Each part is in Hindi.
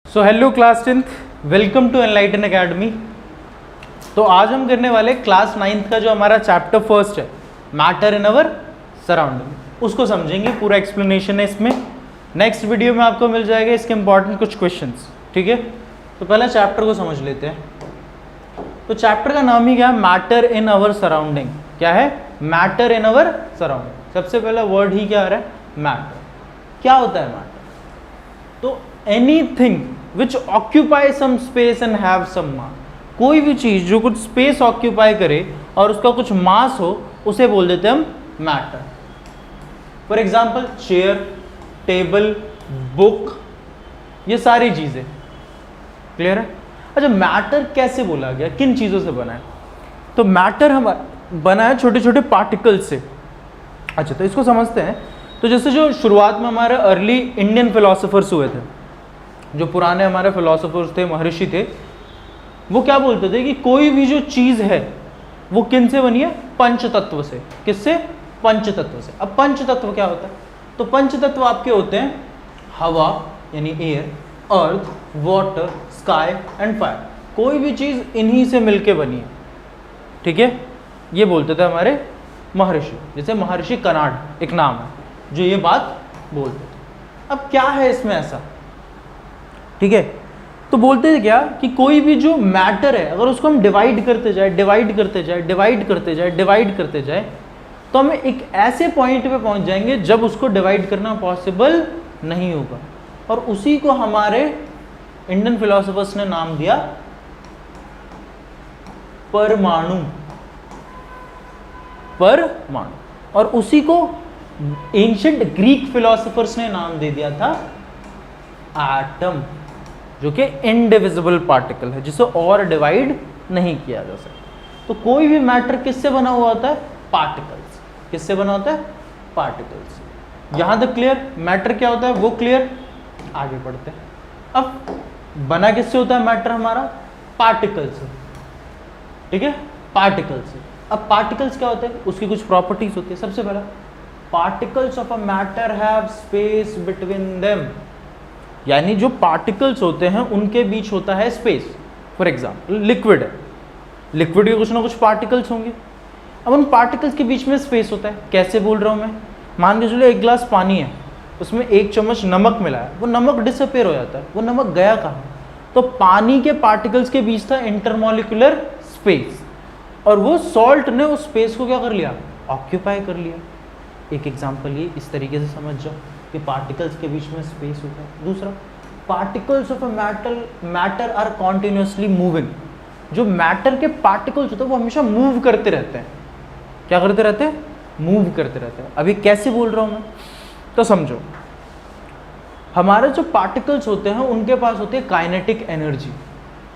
So hello class 10th, welcome to Enlighten Academy. तो आज हम करने वाले क्लास 9th का जो हमारा चैप्टर फर्स्ट है, मैटर इन अवर सराउंडिंग, उसको समझेंगे। पूरा एक्सप्लेनेशन है इसमें। नेक्स्ट वीडियो में आपको मिल जाएगा इसके इंपॉर्टेंट कुछ क्वेश्चंस, ठीक है। तो पहले चैप्टर को समझ लेते हैं। तो चैप्टर का नाम ही क्या है? Matter in our surrounding. क्या है? Matter in our surrounding. सबसे पहला वर्ड ही क्या आ रहा है? मैटर। क्या होता है मैटर? तो anything which occupy some space and have some mass. कोई भी चीज जो कुछ स्पेस ऑक्यूपाई करे और उसका कुछ मास हो, उसे बोल देते हैं हम matter. For example chair, table, book, ये सारी चीजें। क्लियर है? अच्छा, मैटर कैसे बोला गया? किन चीजों से बना है? तो मैटर हमारा बना है छोटे छोटे पार्टिकल्स से। अच्छा, तो इसको समझते हैं। तो जैसे जो शुरुआत में हमारे अर्ली इंडियन फिलोसोफर्स हुए थे, जो पुराने हमारे फिलोसोफर्स थे, महर्षि थे, वो क्या बोलते थे कि कोई भी जो चीज है वो किन से बनी है? पंच तत्व से। किससे? पंच तत्व से। अब पंच तत्व क्या होता है? तो पंच तत्व आपके होते हैं हवा यानी air, earth, water, sky and fire. कोई भी चीज इन्हीं से मिलके बनी है, ठीक है। ये बोलते थे हमारे महर्षि। जैसे महर्षि कणाद एक नाम है जो ये बात बोलते थे। अब क्या है इसमें ऐसा, ठीक है? तो बोलते थे क्या कि कोई भी जो मैटर है, अगर उसको हम डिवाइड करते जाए, डिवाइड करते जाए, डिवाइड करते जाए, डिवाइड करते जाए, तो हमें एक ऐसे पॉइंट पे पहुंच जाएंगे जब उसको डिवाइड करना पॉसिबल नहीं होगा। और उसी को हमारे इंडियन फिलोसोफर्स ने नाम दिया परमाणु। परमाणु। और उसी को एंशिएंट ग्रीक फिलोसोफर्स ने नाम दे दिया था एटम, जो कि इनडिविजिबल पार्टिकल है, जिसे और डिवाइड नहीं किया जा सकता। तो कोई भी मैटर किससे बना हुआ होता है? पार्टिकल्स। किससे बना होता है? पार्टिकल्स। यहां तक क्लियर? मैटर क्या होता है वो क्लियर। आगे बढ़ते हैं। अब बना किससे होता है मैटर हमारा? पार्टिकल्स से, ठीक है। पार्टिकल्स से। अब पार्टिकल्स क्या होते हैं? उसकी कुछ प्रॉपर्टीज होती है। सबसे पहला, particles of a matter have space between them. यानी जो पार्टिकल्स होते हैं उनके बीच होता है स्पेस। फॉर एग्जाम्पल लिक्विड है, लिक्विड के कुछ ना कुछ पार्टिकल्स होंगे। अब उन पार्टिकल्स के बीच में स्पेस होता है। कैसे बोल रहा हूं मैं? मान के चलो एक गिलास पानी है, उसमें एक चम्मच नमक मिला है, वो नमक डिसअपेयर हो जाता है। वो नमक गया कहाँ? तो पानी के पार्टिकल्स के बीच था इंटरमॉलिक्यूलर स्पेस, और वो सॉल्ट ने उस स्पेस को क्या कर लिया? ऑक्यूपाई कर लिया। एक एग्जाम्पल ये इस तरीके से समझ जाओ कि पार्टिकल्स के बीच में स्पेस होता है। दूसरा, particles of a matter are continuously moving. जो मैटर के पार्टिकल्स होते हैं वो हमेशा मूव करते रहते हैं। क्या करते रहते हैं? मूव करते रहते हैं। अभी कैसे बोल रहा हूं मैं? तो समझो, हमारे जो पार्टिकल्स होते हैं उनके पास होती है काइनेटिक एनर्जी,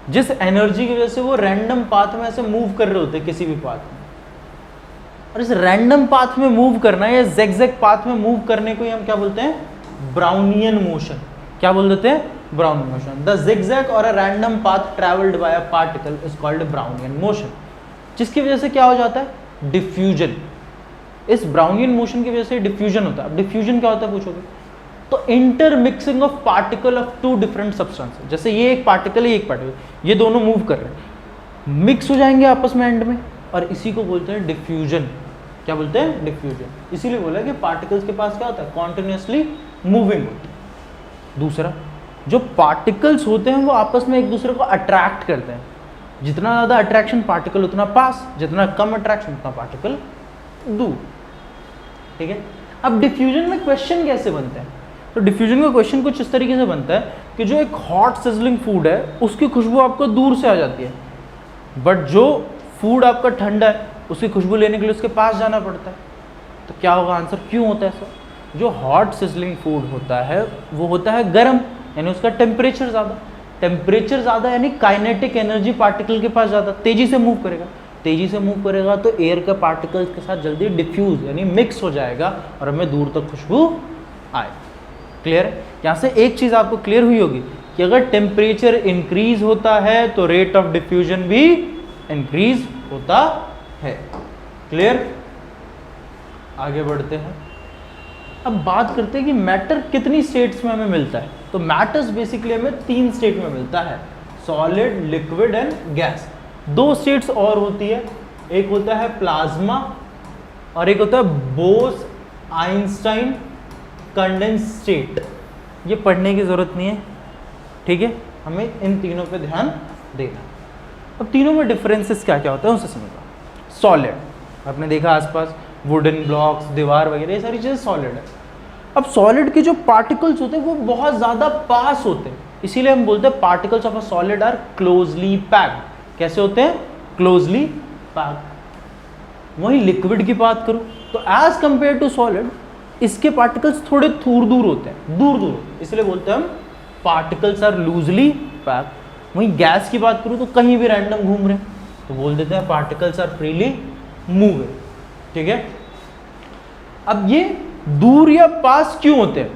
जिस एनर्जी की वजह से वो रैंडम पाथ में ऐसे मूव कर रहे होते हैं किसी भी पाथ में। और इस रैंडम पाथ में मूव करना या ज़िगज़ैग पाथ में मूव करने को ही हम क्या बोलते हैं? Brownian motion. क्या बोल देते हैं? Brownian motion. द ज़िगज़ैग और a random path travelled bye a particle is called Brownian motion. जिसकी वजह से क्या हो जाता है? डिफ्यूजन। इस ब्राउनियन मोशन की वजह से डिफ्यूजन होता है। अब डिफ्यूजन क्या होता है पूछोगे? तो intermixing of particle of two different substance. जैसे ये एक पार्टिकल है, ये एक पार्टिकल, ये दोनों मूव कर रहे हैं, मिक्स हो जाएंगे आपस में एंड में, और इसी को बोलते हैं डिफ्यूजन। क्या बोलते हैं? डिफ्यूजन। इसीलिए बोला कि पार्टिकल्स के पास क्या होता है? कॉन्टिन्यूसली मूविंग होती है। दूसरा, जो पार्टिकल्स होते हैं वो आपस में एक दूसरे को अट्रैक्ट करते हैं। जितना ज़्यादा अट्रैक्शन पार्टिकल उतना पास, जितना कम अट्रैक्शन उतना पार्टिकल दूर, ठीक है। अब डिफ्यूजन में क्वेश्चन कैसे बनते हैं? तो डिफ्यूजन का क्वेश्चन कुछ इस तरीके से बनता है कि जो एक हॉट सिजलिंग फूड है उसकी खुशबू आपको दूर से आ जाती है, बट जो फूड आपका ठंडा है उसकी खुशबू लेने के लिए उसके पास जाना पड़ता है। तो क्या होगा आंसर? क्यों होता है ऐसा? जो हॉट सिजलिंग फूड होता है वो होता है गर्म, यानी उसका टेम्परेचर ज़्यादा। टेम्परेचर ज़्यादा यानी काइनेटिक एनर्जी पार्टिकल के पास ज़्यादा, तेज़ी से मूव करेगा। तेज़ी से मूव करेगा तो एयर के पार्टिकल्स के साथ जल्दी डिफ्यूज यानी मिक्स हो जाएगा और हमें दूर तक खुशबू आए। क्लियर है? यहाँ से एक चीज़ आपको क्लियर हुई होगी कि अगर टेम्परेचर इंक्रीज होता है तो रेट ऑफ डिफ्यूजन भी इंक्रीज होता है। क्लियर? आगे बढ़ते हैं। अब बात करते हैं कि मैटर कितनी स्टेट्स में हमें मिलता है। तो मैटर्स बेसिकली हमें 3 स्टेट में मिलता है, solid, liquid and gas. 2 states और होती है, एक होता है प्लाज्मा और एक होता है बोस आइंस्टाइन कंडेंस स्टेट। ये पढ़ने की ज़रूरत नहीं है, ठीक है, हमें इन तीनों पे ध्यान देना। अब तीनों में डिफरेंसेस क्या क्या होते हैं उसे समझो। सॉलिड, आपने देखा आसपास वुडन ब्लॉक्स, दीवार वगैरह, ये सारी चीज़ें सॉलिड है। अब सॉलिड के जो पार्टिकल्स होते हैं वो बहुत ज़्यादा पास होते हैं, इसीलिए हम बोलते हैं particles of a solid are closely packed. कैसे होते हैं? Closely packed. वहीं लिक्विड की बात करूं तो एज कंपेयर टू सॉलिड इसके पार्टिकल्स थोड़े दूर दूर होते हैं, दूर दूर, इसलिए बोलते हैं हम पार्टिकल्स आर लूजली पैक्ड। वहीं गैस की बात करूं तो कहीं भी रैंडम घूम रहे हैं तो बोल देते हैं पार्टिकल्स आर फ्रीली मूविंग, ठीक है। अब ये दूर या पास क्यों होते हैं?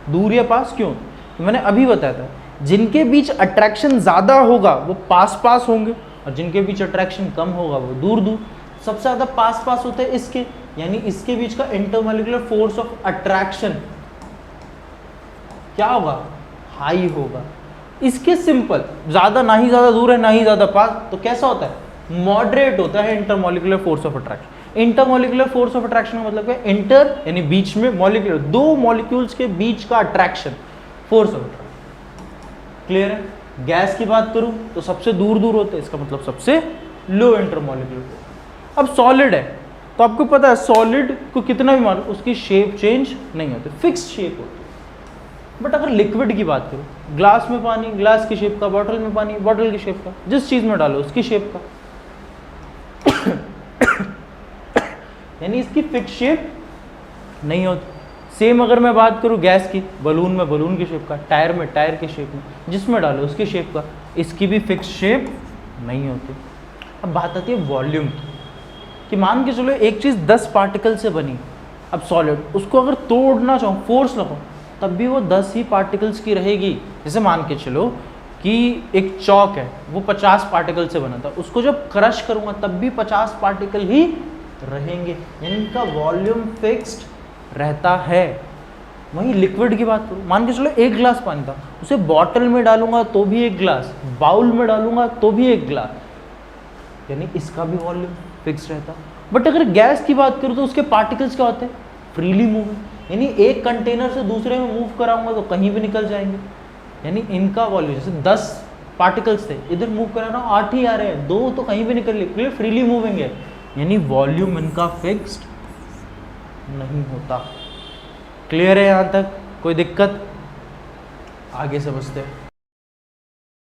दूर या पास क्यों? तो मैंने अभी बताया था, जिनके बीच अट्रैक्शन ज्यादा होगा वो पास पास होंगे और जिनके बीच अट्रैक्शन कम होगा वो दूर दूर। सबसे ज्यादा पास पास होते हैं इसके, यानी इसके बीच का इंटरमॉलिक्यूलर फोर्स ऑफ अट्रैक्शन क्या होगा? हाई होगा। इसके सिंपल, ज्यादा ना ही ज्यादा दूर है ना ही ज्यादा पास, तो कैसा होता है? मॉडरेट होता है intermolecular force of attraction. Intermolecular force of attraction का मतलब है इंटर यानी बीच में, मॉलिक्यूलर, 2 मॉलिक्यूल्स के बीच का attraction, force of attraction. Clear है? गैस की बात करूं तो सबसे दूर दूर होते हैं, इसका मतलब सबसे लो इंटरमॉलिक्यूलर फोर्स। अब सॉलिड है तो आपको पता है सॉलिड को कितना भी मारो उसकी शेप चेंज नहीं होती, फिक्स्ड शेप होती है। बट अगर लिक्विड की बात करूं, ग्लास में पानी, ग्लास की शेप का, बॉटल में पानी, बॉटल की शेप का, जिस चीज में डालो उसकी शेप का, यानी इसकी फिक्स शेप नहीं होती। सेम अगर मैं बात करूं गैस की, बलून में बलून की शेप का, टायर में टायर की शेप में, जिसमें डालो उसकी शेप का, इसकी भी फिक्स शेप नहीं होती। अब बात आती है वॉल्यूम की, कि मान के चलो एक चीज़ 10 पार्टिकल से बनी, अब सॉलिड, उसको अगर तोड़ना चाहूँ, फोर्स लगाऊँ, तब भी वो 10 ही पार्टिकल्स की रहेगी। जैसे मान के चलो कि एक चौक है वो 50 पार्टिकल से बना था, उसको जब क्रश करूँगा तब भी 50 पार्टिकल ही रहेंगे, यानी इनका वॉल्यूम फिक्स्ड रहता है। वहीं लिक्विड की बात करूँ, मान के चलो एक गिलास पानी था, उसे बॉटल में डालूंगा तो भी एक गिलास, बाउल में डालूंगा तो भी एक गिलास, यानी इसका भी वॉल्यूम फिक्स रहता। बट अगर गैस की बात करूँ तो उसके पार्टिकल्स क्या होते हैं? फ्रीली मूविंग, यानी एक कंटेनर से दूसरे में मूव कराऊंगा तो कहीं भी निकल जाएंगे, यानी इनका वॉल्यूम, जैसे 10 पार्टिकल्स थे, इधर मूव करा रहा हूँ 8 ही आ रहे हैं, 2 तो कहीं भी निकल गए, फ्रीली मूविंग है, यानी वॉल्यूम इनका फिक्स्ड नहीं होता। क्लियर है यहाँ तक? कोई दिक्कत? आगे समझते हैं।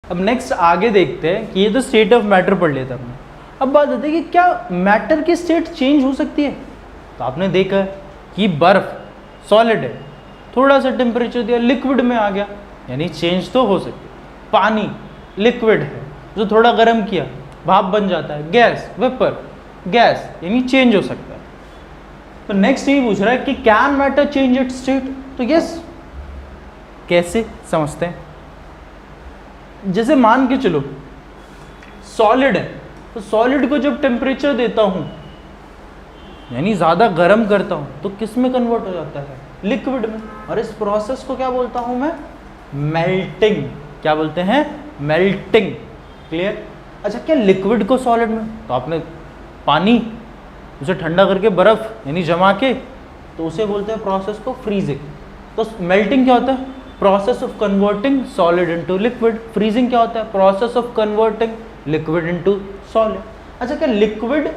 अब नेक्स्ट आगे देखते हैं कि ये तो स्टेट ऑफ मैटर पढ़ लिया था हमने। अब बात आती है कि क्या मैटर की स्टेट चेंज हो सकती है? तो आपने देखा है कि बर्फ सॉलिड है, थोड़ा सा टेम्परेचर दिया लिक्विड में आ गया, यानी चेंज तो हो सकती है। पानी लिक्विड है, जो थोड़ा गर्म किया भाप बन जाता है, गैस वेपर, गैस, यानी चेंज हो सकता है। तो नेक्स्ट ये पूछ रहा है कि can matter change it's state? तो यस, कैसे समझते हैं। जैसे मान के चलो सॉलिड है, तो सॉलिड को जब टेम्परेचर देता हूं यानी ज्यादा गर्म करता हूं तो किस में कन्वर्ट हो जाता है? लिक्विड में। और इस प्रोसेस को क्या बोलता हूं मैं? मेल्टिंग। क्या बोलते हैं? मेल्टिंग। क्लियर? अच्छा, क्या लिक्विड को सॉलिड में, तो आपने पानी उसे ठंडा करके बर्फ यानी जमा के, तो उसे बोलते हैं प्रोसेस को फ्रीजिंग। तो मेल्टिंग क्या होता है? Process of converting solid into liquid. Freezing क्या होता है? Process of converting liquid into solid. अच्छा, क्या लिक्विड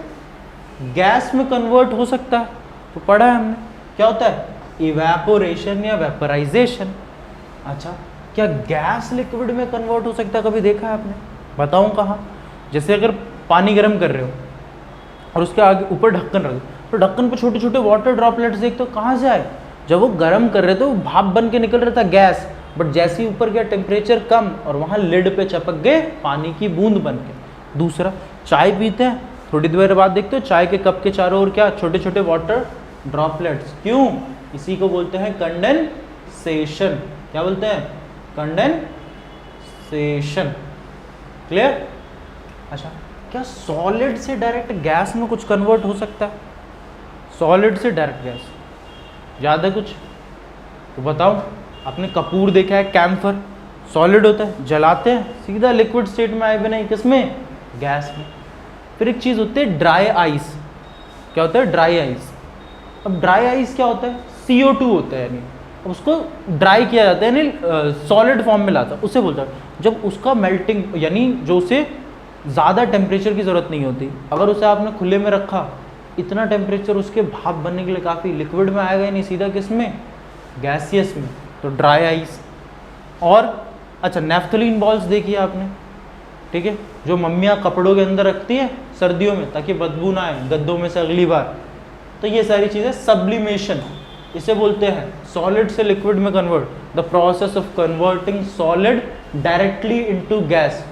गैस में कन्वर्ट हो सकता है? तो पढ़ा है हमने, क्या होता है? इवेपोरेशन या वेपराइजेशन। अच्छा, क्या गैस लिक्विड में कन्वर्ट हो सकता है? कभी देखा है आपने? बताऊं कहाँ? जैसे अगर पानी गर्म कर रहे हो और उसके आगे ऊपर ढक्कन रख दो, तो ढक्कन पे छोटे छोटे वाटर ड्रॉपलेट्स देखते हो, कहाँ से आए? जब वो गर्म कर रहे थे वो भाप बन के निकल रहा था गैस, बट जैसे ही ऊपर गया टेम्परेचर कम और वहाँ लिड पे चपक गए पानी की बूंद बन के। दूसरा, चाय पीते हैं, थोड़ी देर बाद देखते हो चाय के कप के चारों ओर क्या? छोटे छोटे वाटर ड्रॉपलेट्स। क्यों? इसी को बोलते हैं कंडेंसेशन। क्या बोलते हैं? कंडेंसेशन। क्लियर? अच्छा, क्या सॉलिड से डायरेक्ट गैस में कुछ कन्वर्ट हो सकता है? सॉलिड से डायरेक्ट गैस याद है कुछ तो बताओ। आपने कपूर देखा है, कैम्फर सॉलिड होता है, जलाते हैं सीधा लिक्विड स्टेट में आए बिना, किसमें, गैस में। फिर एक चीज़ होती है ड्राई आइस। क्या होता है ड्राई आइस? अब ड्राई आइस क्या होता है, CO2 होता है, यानी उसको ड्राई किया जाता है, यानी सॉलिड फॉर्म में लाता है, उसे बोलता है। जब उसका मेल्टिंग, यानी जो उसे ज़्यादा टेम्परेचर की ज़रूरत नहीं होती, अगर उसे आपने खुले में रखा, इतना टेम्परेचर उसके भाप बनने के लिए काफ़ी, लिक्विड में आएगा नहीं, सीधा किस में, गैसियस में, तो ड्राई आइस। और अच्छा नेफ्थलीन बॉल्स देखी है आपने, ठीक है, जो मम्मियाँ कपड़ों के अंदर रखती हैं सर्दियों में ताकि बदबू ना आए गद्दों में से अगली बार। तो ये सारी चीज़ें सब्लिमेशन, इसे बोलते हैं सॉलिड से लिक्विड में convert, the process of converting solid directly into gas,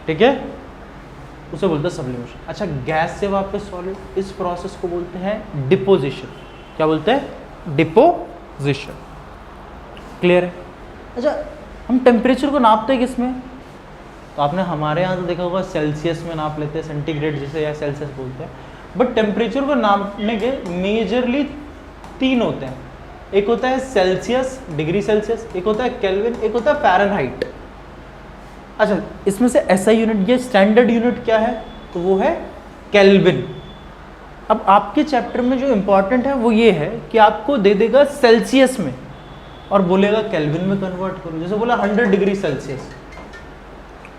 ठीक है, उसे बोलते हैं सब्लिमेशन। अच्छा गैस से वापस सॉलिड, इस प्रोसेस को बोलते हैं डिपोजिशन। क्या बोलते हैं, डिपोजिशन। क्लियर है? अच्छा हम टेम्परेचर को नापते हैं किस में, तो आपने हमारे यहाँ तो देखा होगा सेल्सियस में नाप लेते हैं, सेंटीग्रेड जिसे या सेल्सियस बोलते हैं। बट टेम्परेचर को नापने के मेजरली 3 होते हैं, एक होता है सेल्सियस, डिग्री सेल्सियस, एक होता है केल्विन, एक होता है फ़ारेनहाइट। अच्छा इसमें से SI यूनिट, ये स्टैंडर्ड यूनिट क्या है, तो वो है केल्विन। अब आपके चैप्टर में जो इंपॉर्टेंट है वो ये है कि आपको दे देगा सेल्सियस में और बोलेगा केल्विन में कन्वर्ट करो। जैसे बोला 100 डिग्री सेल्सियस,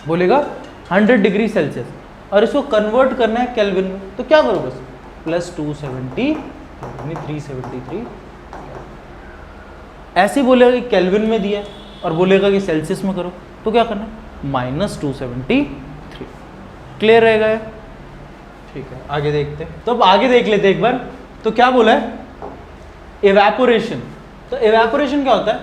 बोलेगा 100 डिग्री सेल्सियस और इसको कन्वर्ट करना है केल्विन में, तो क्या करो बस +270 यानी 373, ऐसे ही बोलेगा कि केल्विन में दिया है और बोलेगा कि सेल्सियस में करो, तो क्या करना है -273। क्लियर रहेगा ये? ठीक है आगे देखते हैं। तो अब आगे देख लेते हैं एक बार। तो क्या बोला है, इवेपोरेशन। तो इवेपोरेशन क्या होता है,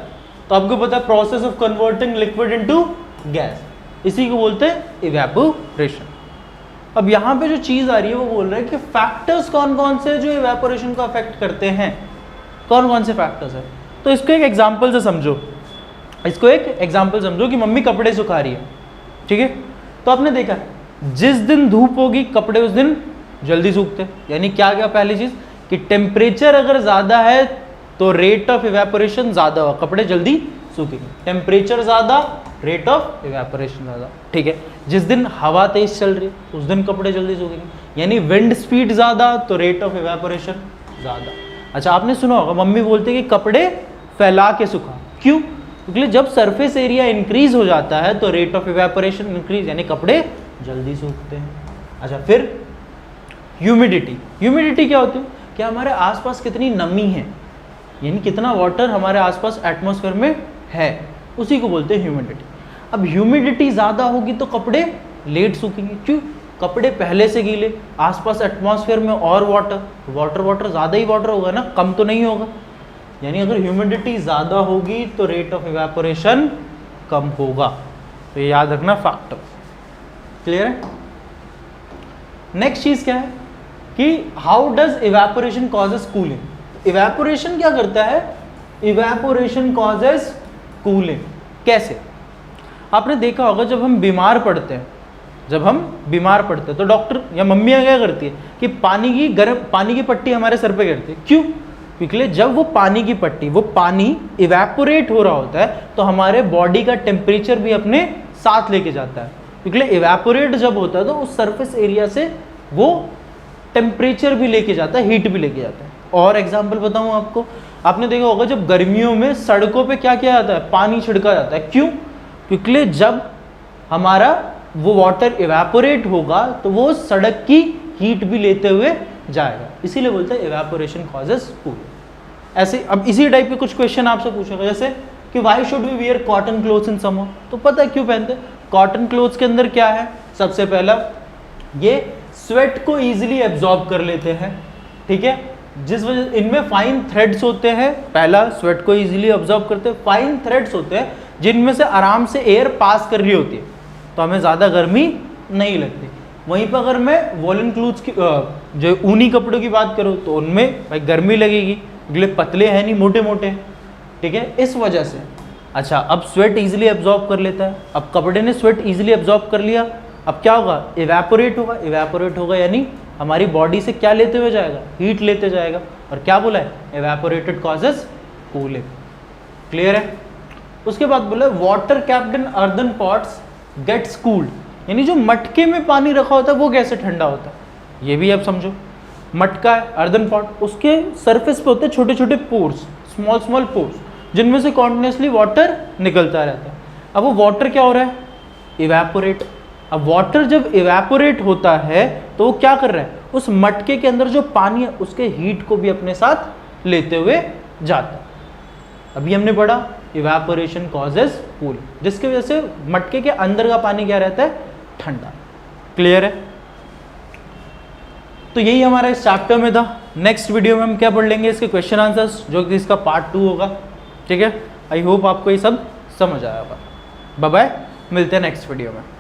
तो आपको पता है process of converting liquid into gas, इसी को बोलते हैं इवेपोरेशन। अब यहाँ पे जो चीज आ रही है वो बोल रहा है कि फैक्टर्स कौन कौन से जो इवेपोरेशन को अफेक्ट करते हैं, कौन कौन से फैक्टर्स है। तो इसको एक एग्जांपल से समझो, इसको एक एग्जांपल समझो कि मम्मी कपड़े सुखा रही है, ठीक है। तो आपने देखा जिस दिन धूप होगी कपड़े उस दिन जल्दी सूखते हैं, यानी क्या क्या, पहली चीज कि टेम्परेचर अगर ज्यादा है तो रेट ऑफ इवेपोरेशन ज्यादा होगा, कपड़े जल्दी सूखेंगे। टेम्परेचर ज्यादा, रेट ऑफ इवेपोरेशन ज्यादा, ठीक है। जिस दिन हवा तेज चल रही है उस दिन कपड़े जल्दी सूखेंगे, यानी विंड स्पीड ज्यादा तो रेट ऑफ इवेपोरेशन ज्यादा। अच्छा आपने सुना होगा मम्मी बोलते हैं कि कपड़े फैला के सुखा, क्यों, क्योंकि जब सरफेस एरिया इंक्रीज हो जाता है तो रेट ऑफ इवेपोरेशन इंक्रीज, यानी कपड़े जल्दी सूखते हैं। अच्छा फिर ह्यूमिडिटी। ह्यूमिडिटी क्या होती है कि हमारे आसपास कितनी नमी है, यानी कितना वाटर हमारे आसपास एटमॉस्फेयर में है, उसी को बोलते हैं ह्यूमिडिटी। अब ह्यूमिडिटी ज़्यादा होगी तो कपड़े लेट सूखेंगे, क्यों, कपड़े पहले से गीले, आसपास एटमॉस्फेयर में और वाटर ज़्यादा ही वाटर होगा ना, कम तो नहीं होगा, यानी अगर ह्यूमिडिटी ज़्यादा होगी तो रेट ऑफ इवेपोरेशन कम होगा। तो ये याद रखना फैक्टर। क्लियर है? नेक्स्ट चीज़ क्या है कि how does evaporation causes cooling. Evaporation क्या करता है, इवेपोरेशन कॉजेस कूलिंग। कैसे? आपने देखा होगा जब हम बीमार पड़ते हैं, तो डॉक्टर या मम्मियाँ क्या करती है कि पानी की पट्टी हमारे सर पे करती है, क्यों, क्योंकि जब वो पानी की पट्टी, वो पानी इवेपोरेट हो रहा होता है तो हमारे बॉडी का टेम्परेचर भी अपने साथ लेके जाता है, क्योंकि इवेपोरेट जब होता है तो उस सरफेस एरिया से वो टेम्परेचर भी लेके जाता है, हीट भी लेके जाता है। और एग्जांपल बताऊं आपको, आपने देखा होगा जब गर्मियों में सड़कों पे क्या किया जाता है, पानी छिड़का जाता है, क्यों, क्योंकि जब हमारा वो वाटर इवेपोरेट होगा तो वो सड़क की हीट भी लेते हुए जाएगा, इसीलिए बोलते हैं इवेपोरेशन कॉजेस कूलिंग। ऐसे अब इसी टाइप के कुछ क्वेश्चन आपसे पूछेगा, जैसे कि why should we wear cotton clothes in summer. तो पता है क्यों पहनते हैं, कॉटन क्लोथ्स के अंदर क्या है, सबसे पहला ये स्वेट को इजीली एब्जॉर्ब कर लेते हैं, ठीक है, जिस वजह इनमें फाइन थ्रेड्स होते हैं, पहला स्वेट को इजीली एब्जॉर्ब करते हैं, फाइन थ्रेड्स होते हैं जिनमें से आराम से एयर पास कर रही होती है तो हमें ज़्यादा गर्मी नहीं लगती। वहीं पर अगर मैं वॉलन क्लोथ्स की जो ऊनी कपड़ों की बात करूँ तो उनमें भाई गर्मी लगेगी, अगले पतले हैं नहीं, मोटे मोटे हैं, ठीक है, इस वजह से। अच्छा अब स्वेट इजीली एब्जॉर्ब कर लेता है, अब कपड़े ने स्वेट इजीली एब्जॉर्ब कर लिया, अब क्या होगा, इवेपोरेट होगा यानी हमारी बॉडी से क्या लेते हुए जाएगा, हीट लेते जाएगा, और क्या बोला है, evaporated causes cooling। क्लियर है। उसके बाद बोला water kept in earthen pots gets cooled, यानी जो मटके में पानी रखा होता है वो कैसे ठंडा होता है, ये भी आप समझो। मटका है अर्दन पॉट, उसके सरफेस पे होते हैं छोटे छोटे पोर्स, स्मॉल स्मॉल पोर्स, जिनमें से कॉन्टिन्यूसली वाटर निकलता रहता है। अब वो वाटर क्या हो रहा है, इवेपोरेट। अब वाटर जब इवेपोरेट होता है तो वो क्या कर रहा है, उस मटके के अंदर जो पानी है उसके हीट को भी अपने साथ लेते हुए जाता है। अभी हमने पढ़ा इवेपोरेशन कॉजेज कूल, जिसकी वजह से मटके के अंदर का पानी क्या रहता है, ठंडा। क्लियर है। तो यही हमारा इस चैप्टर में था। नेक्स्ट वीडियो में हम क्या पढ़ लेंगे, इसके क्वेश्चन आंसर्स, जो कि इसका पार्ट 2 होगा। ठीक है। आई होप आपको ये सब समझ आया होगा। बाय बाय, मिलते हैं नेक्स्ट वीडियो में।